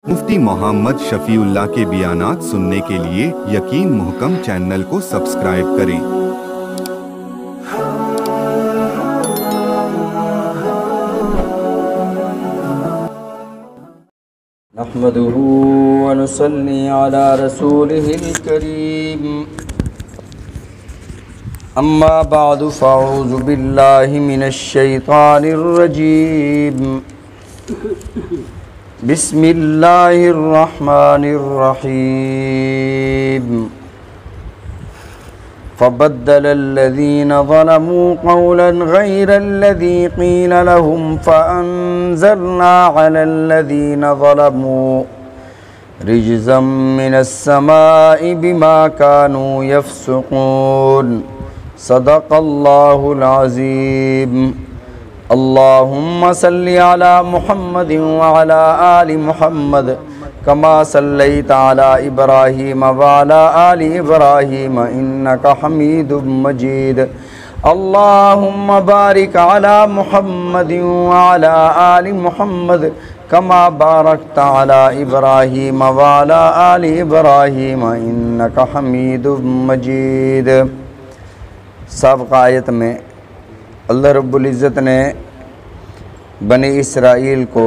मुफ्ती मोहम्मद शफीउल्लाह के बयानात सुनने के लिए यकीन मुहकम चैनल को सब्सक्राइब करें। नहमदुहु व नुसल्ली अला रसूलिहिल करीम। अम्मा बादु फ़अऊज़ु बिल्लाहि मिनश शैतानिर रजीम। बिस्मिल्लाहिर रहमानिर रहीम। फ़बद्दलल्लज़ीना ज़लमू क़ौलन ग़ैरल्लज़ी क़ील लहुम फ़अन्ज़लना अलल्लज़ीना ज़लमू रिजज़म मिनस्समाइ बिमा कानू यफ़्सुक़ून। सदक़ल्लाहुल अज़ीम। अल्लाहुम्मा सल्लि अला मुहम्मदिन व अला आलि मुहम्मद कमा सल्लैता अला इब्राहीम व अला आलि इब्राहीम इन्नका हमीदुम मजीद। अल्लाहुम्मा बारिक अला मुहम्मदिन व अला आलि मुहम्मद कमा बारकता अला इब्राहीम व अला आलि इब्राहीम इन्नका हमीदुम मजीद। साबिक़ा आयत में अल्लाह रब्बुल इज़्ज़त ने बनी इसराइल को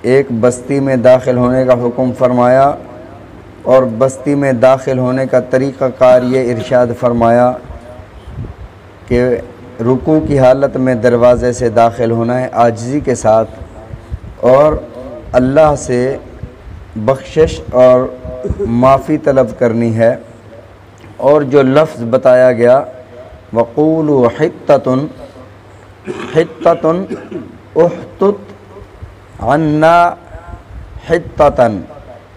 एक बस्ती में दाखिल होने का हुक्म फरमाया और बस्ती में दाखिल होने का तरीक़ाकार ये इरशाद फरमाया कि रुकू की हालत में दरवाज़े से दाखिल होना है आजिज़ी के साथ, और अल्लाह से बख्शिश और माफ़ी तलब करनी है। और जो लफ्ज़ बताया गया वक़ूलू हित्ततुन उहतुत अन्ना हित्ततन,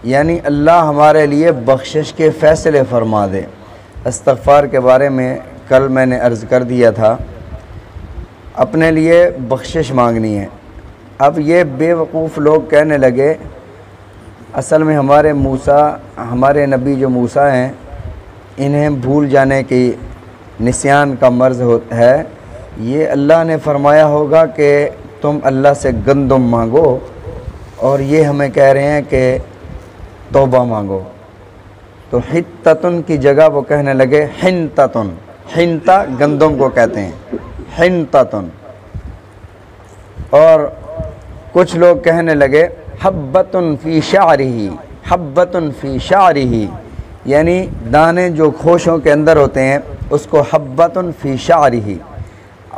यानी अल्लाह हमारे लिए बख्शिश के फ़ैसले फ़रमा दे। इस्तिग़फ़ार के बारे में कल मैंने अर्ज़ कर दिया था, अपने लिए बख्शिश मांगनी है। अब ये बेवकूफ़ लोग कहने लगे असल में हमारे नबी जो मूसा हैं इन्हें भूल जाने की निस्यान का मर्ज़ है। ये अल्लाह ने फ़रमाया होगा कि तुम अल्लाह से गंदम मांगो, और ये हमें कह रहे हैं कि तौबा मांगो। तो हित्ततुन की जगह वो कहने लगे हिंततुन। हिंता गंदम को कहते हैं, हिंततुन। और कुछ लोग कहने लगे हब्बतुन फ़ी शारिही, हब्बतुन फ़ी शारिही, यानी दाने जो खोशों के अंदर होते हैं उसको हब्बतुन फ़ी शारिही।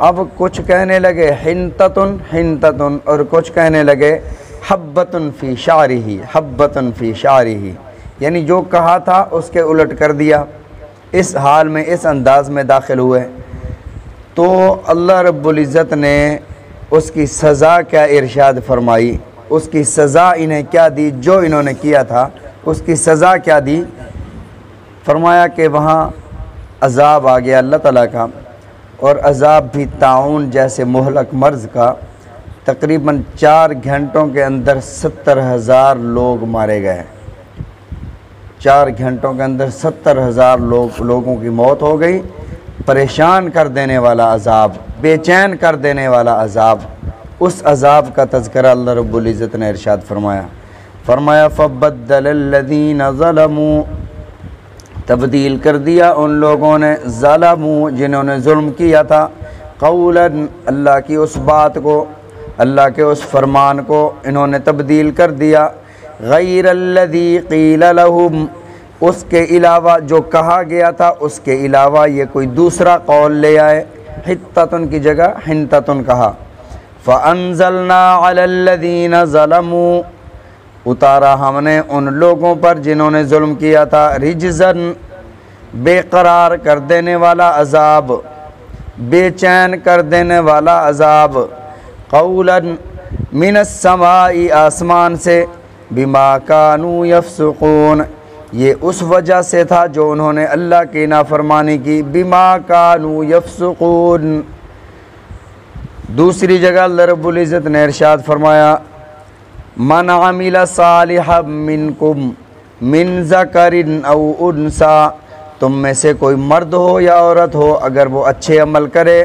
अब कुछ कहने लगे हिंततुन हिंततुन, और कुछ कहने लगे हब्बतुन फ़ी शारिही, हब्बतुन फ़ी शारिही, यानी जो कहा था उसके उलट कर दिया। इस हाल में, इस अंदाज़ में दाखिल हुए तो अल्लाह रब्बुल इज़्ज़त ने उसकी सज़ा क्या इरशाद फरमाई, उसकी सज़ा इन्हें क्या दी, जो इन्होंने किया था उसकी सज़ा क्या दी। फरमाया कि वहाँ अज़ाब आ गया अल्लाह ताला का, और अज़ाब भी ताउन जैसे मुहलक मर्ज़ का। तकरीबन 4 घंटों के अंदर 70,000 लोग मारे गए। 4 घंटों के अंदर 70,000 लोगों की मौत हो गई। परेशान कर देने वाला अज़ाब, बेचैन कर देने वाला अज़ाब, उस अज़ाब का तज़किरा अल्लाह रब्बुल इज़्ज़त ने इरशाद फरमाया फ़बद्दलल्लज़ीना ज़लमू, तब्दील कर दिया उन लोगों ने, ज़लमू जिन्होंने जुल्म किया था, क़ौलन अल्लाह की उस बात को, अल्लाह के उस फरमान को इन्होंने तब्दील कर दिया, ग़ैरल्लज़ी क़ील लहुम, उसके अलावा जो कहा गया था उसके अलावा ये कोई दूसरा कौल ले आए। हित्ततुन की जगह हिंततुन कहा। फ़अन्ज़लना अलल्लज़ीना ज़लमू, उतारा हमने उन लोगों पर जिन्होंने जुल्म किया था, रिजज़न बेकरार कर देने वाला अज़ाब, बेचैन कर देने वाला अज़ाब, क़ौलन मिनस्समाई, आसमान से, बिमा कानू यफ़्सुक़ून, ये उस वजह से था जो उन्होंने अल्लाह की नाफरमानी की, बिमा कानू यफ़्सुक़ून। दूसरी जगह अल्लाह रब्बुल इज़्ज़त ने इरशाद फरमाया मन अमिला सालिहम मिनकुम मिन ज़करिन औ उन्सा, तुम में से कोई मर्द हो या औरत हो अगर वो अच्छे अमल करे,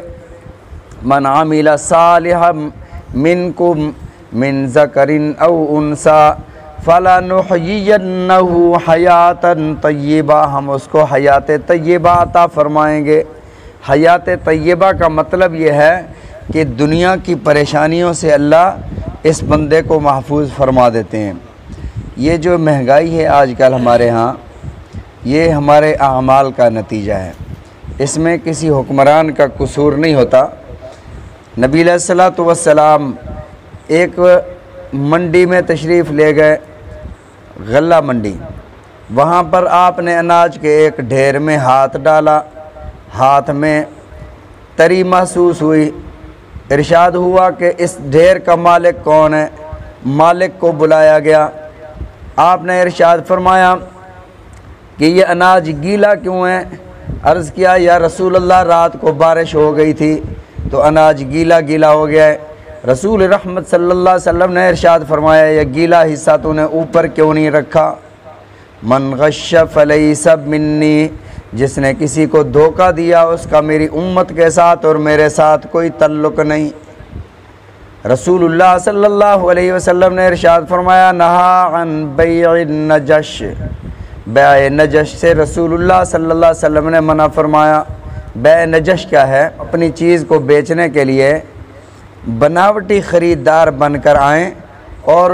मन आमिला सालिहम मिनकुम मिन ज़करिन औ उन्सा फलानुहयियन्नहु हयातन तय्यबा, हम उसको हयात तय्यबा अता फरमाएंगे। हयात तय्यबा का मतलब ये है कि दुनिया की परेशानियों से अल्लाह इस बंदे को महफूज फरमा देते हैं। ये जो महंगाई है आजकल हमारे यहाँ, ये हमारे अमाल का नतीजा है। इसमें किसी हुक्मरान का कसूर नहीं होता। नबी अलैहिस्सलातु वस्सलाम एक मंडी में तशरीफ़ ले गए, गल्ला मंडी। वहाँ पर आपने अनाज के एक ढेर में हाथ डाला, हाथ में तरी महसूस हुई। इरशाद हुआ कि इस ढेर का मालिक कौन है? मालिक को बुलाया गया। आपने इरशाद फरमाया कि ये अनाज गीला क्यों है? अर्ज़ किया या रसूल अल्लाह, रात को बारिश हो गई थी तो अनाज गीला गीला हो गया है। रसूल रहमत सल्लल्लाहु अलैहि वसल्लम ने इरशाद फरमाया, यह गीला हिस्सा तूने ऊपर क्यों नहीं रखा? मन गश्श फलैसा मिन्नी, जिसने किसी को धोखा दिया उसका मेरी उम्मत के साथ और मेरे साथ कोई तल्लुक़ नहीं। रसूलुल्लाह सल्लल्लाहु अलैहि वसल्लम ने इरशाद फरमाया, नहा अन बैअन नजश, बै नजश से रसूलुल्लाह सल्लल्लाहु अलैहि वसल्लम ने मना फरमाया। बै नजश क्या है? अपनी चीज़ को बेचने के लिए बनावटी ख़रीदार बनकर आएँ और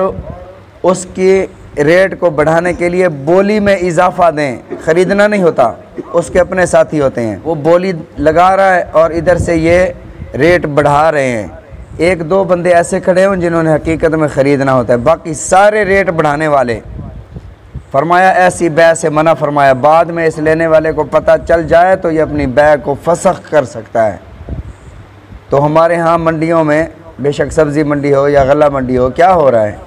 उसकी रेट को बढ़ाने के लिए बोली में इजाफ़ा दें। ख़रीदना नहीं होता, उसके अपने साथी होते हैं, वो बोली लगा रहा है और इधर से ये रेट बढ़ा रहे हैं। एक दो बंदे ऐसे खड़े हों जिन्होंने हकीकत में ख़रीदना होता है, बाकी सारे रेट बढ़ाने वाले। फरमाया ऐसी बै से मना फरमाया। बाद में इस लेने वाले को पता चल जाए तो ये अपनी बै को फसख कर सकता है। तो हमारे यहाँ मंडियों में, बेशक सब्ज़ी मंडी हो या गला मंडी हो, क्या हो रहा है?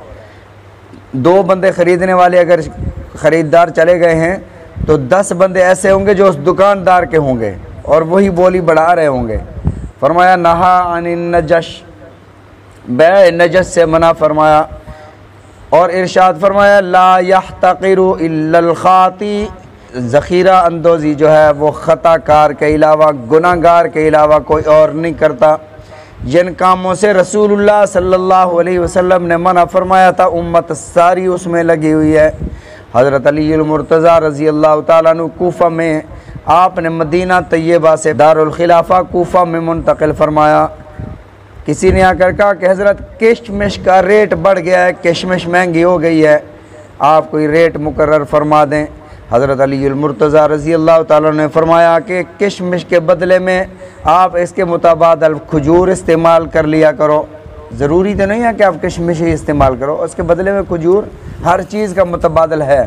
दो बंदे ख़रीदने वाले अगर ख़रीदार चले गए हैं तो 10 बंदे ऐसे होंगे जो उस दुकानदार के होंगे और वही बोली बढ़ा रहे होंगे। फरमाया नहा अनिन नजश, बै नजश से मना फरमाया। और इरशाद फरमाया ला यहतक़िरु इल्लल खाती, ज़ख़ीरा अंदोज़ी जो है वो ख़ताकार के अलावा, गुनाहगार के अलावा कोई और नहीं करता। जिन कामों से रसूलुल्लाह सल्लल्लाहु अलैहि वसल्लम ने मना फरमाया था, उम्मत सारी उसमें लगी हुई है। हज़रत अली मुर्तज़ा रज़ी अल्लाह ताला अन्हु कूफ़ा में, आपने मदीना तय्यबा से दारुल खिलाफा कूफ़ा में मुंतकिल फरमाया। किसी ने आकर कहा कि हज़रत किशमिश का रेट बढ़ गया है, किशमिश महंगी हो गई है, आप कोई रेट मुकर्रर फरमा दें। हज़रत अली मुर्तज़ा रज़ी अल्लाह ताला ने फरमाया कि किशमिश के बदले में आप इसके मुताबादल खजूर इस्तेमाल कर लिया करो। ज़रूरी तो नहीं है कि आप किशमिश ही इस्तेमाल करो, उसके बदले में खजूर, हर चीज़ का मुतबादल है,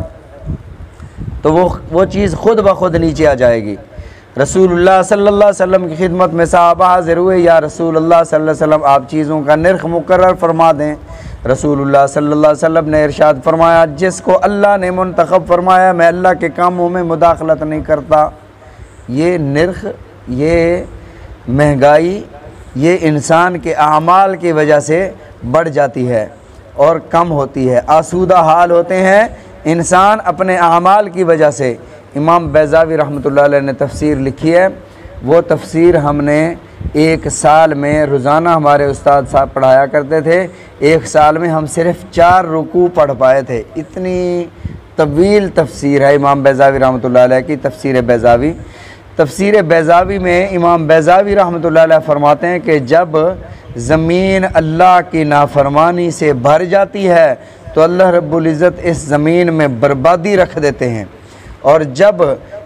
तो वो चीज़ खुद ब खुद नीचे आ जाएगी। रसूलुल्लाह सल्लल्लाहु अलैहि वसल्लम की खिदमत में सहाबा हाज़िर हुए, या रसूलुल्लाह सल्लल्लाहु अलैहि वसल्लम आप चीज़ों का निर्ख मुकर्रर फरमा दें। रसूलुल्लाह सल्लल्लाहु अलैहि वसल्लम ने इरशाद फरमाया, जिसको अल्लाह ने मुंतखब फरमाया मैं अल्लाह के कामों में मुदाखलत नहीं करता। ये निर्ख, ये महंगाई, ये इंसान के अमाल की वजह से बढ़ जाती है और कम होती है। आसूदा हाल होते हैं इंसान अपने अमाल की वजह से। इमाम बैज़ावी रहमतुल्लाह अलैह ने तफसीर लिखी है, वो तफसीर हमने एक साल में रोज़ाना हमारे उस्ताद साहब पढ़ाया करते थे। एक साल में हम सिर्फ़ 4 रुकू पढ़ पाए थे। इतनी तवील तफसीर है इमाम बैज़ावी रहमतुल्लाह अलैह की, तफसीर बैज़ावी। तफसीर बैज़ावी में इमाम बैज़ावी रहमतुल्लाह अलैह फरमाते हैं कि जब ज़मीन अल्लाह की नाफरमानी से भर जाती है तो अल्लाह रब्बुल इज़्ज़त इस ज़मीन में बर्बादी रख देते हैं, और जब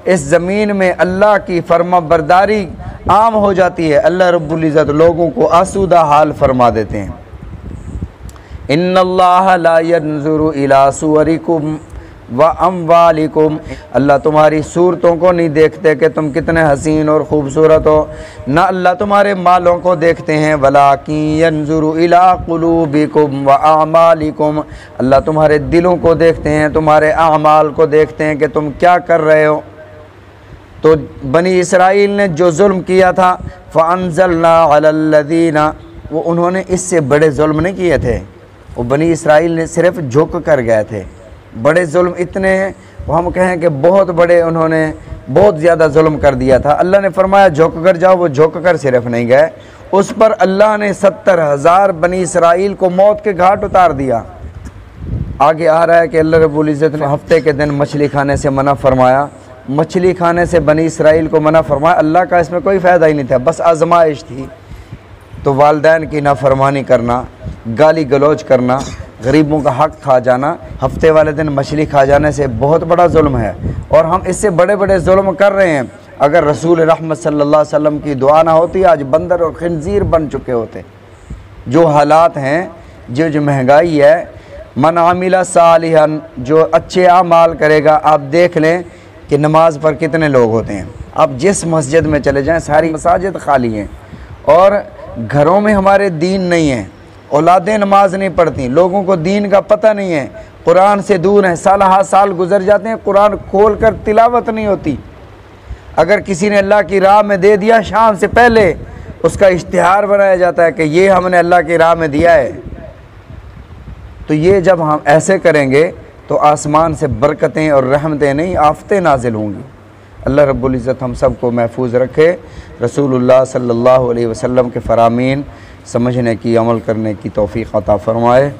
इस ज़मीन में अल्लाह की फर्मा बरदारी आम हो जाती है अल्लाह रब्बुल इज़्ज़त लोगों को आसूदा हाल फरमा देते हैं। इन्नल्लाह ला यंजुरु इला सुवरिकुम व अमवालिकुम, अल्लाह तुम्हारी सूरतों को नहीं देखते कि तुम कितने हसीन और ख़ूबसूरत हो, ना अल्लाह तुम्हारे मालों को देखते हैं। वलाकिन यंजुरु इला कुलूबिकुम व आमालिकुम, अल्लाह तुम्हारे दिलों को देखते हैं, तुम्हारे आमाल को देखते हैं कि तुम क्या कर रहे हो। तो बनी इसराइल ने जो जुल्म किया था, फ़अंज़लना अलल्लज़ीना, वो उन्होंने इससे बड़े जुल्म नहीं किए थे, वो बनी इसराइल ने सिर्फ़ झुक कर गए थे। बड़े जुल्म इतने, वो हम कहें कि बहुत बड़े, उन्होंने बहुत ज़्यादा जुल्म कर दिया था। अल्लाह ने फरमाया झुक कर जाओ, वो झुक कर सिर्फ नहीं गए, उस पर अल्लाह ने 70,000 बनी इसराइल को मौत के घाट उतार दिया। आगे आ रहा है कि अल्लाह रब्बुल इज़्ज़त ने हफ्ते के दिन मछली खाने से मना फरमाया। मछली खाने से बनी इसराइल को मना फरमाया, अल्लाह का इसमें कोई फ़ायदा ही नहीं था, बस आजमाइश थी। तो वालिदैन की नाफरमानी करना, गाली गलौज करना, गरीबों का हक खा जाना, हफ्ते वाले दिन मछली खा जाने से बहुत बड़ा जुल्म है, और हम इससे बड़े बड़े जुल्म कर रहे हैं। अगर रसूल रहमत सल्लल्लाहु अलैहि वसल्लम की दुआ ना होती, आज बंदर और खिंजीर बन चुके होते। जो हालात हैं, जो महंगाई है, मन आमिला सालिहन, जो अच्छे आमाल करेगा, आप देख लें कि नमाज पर कितने लोग होते हैं। आप जिस मस्जिद में चले जाएं, सारी मसाजिद खाली हैं, और घरों में हमारे दीन नहीं है, औलादें नमाज नहीं पढ़ती, लोगों को दीन का पता नहीं है, कुरान से दूर हैं, साल हा साल गुजर जाते हैं, कुरान खोल कर तिलावत नहीं होती। अगर किसी ने अल्लाह की राह में दे दिया, शाम से पहले उसका इश्तिहार बनाया जाता है कि ये हमने अल्लाह की राह में दिया है। तो ये जब हम ऐसे करेंगे तो आसमान से बरकतें और रहमतें नहीं, आफतें नाजिल होंगी। अल्लाह रब्बुल इज़्ज़त हम सब को महफूज रखे, रसूलुल्लाह सल्लल्लाहु अलैहि वसल्लम के फ़रामीन समझने की, अमल करने की तौफ़ीक़ अता फ़रमाए।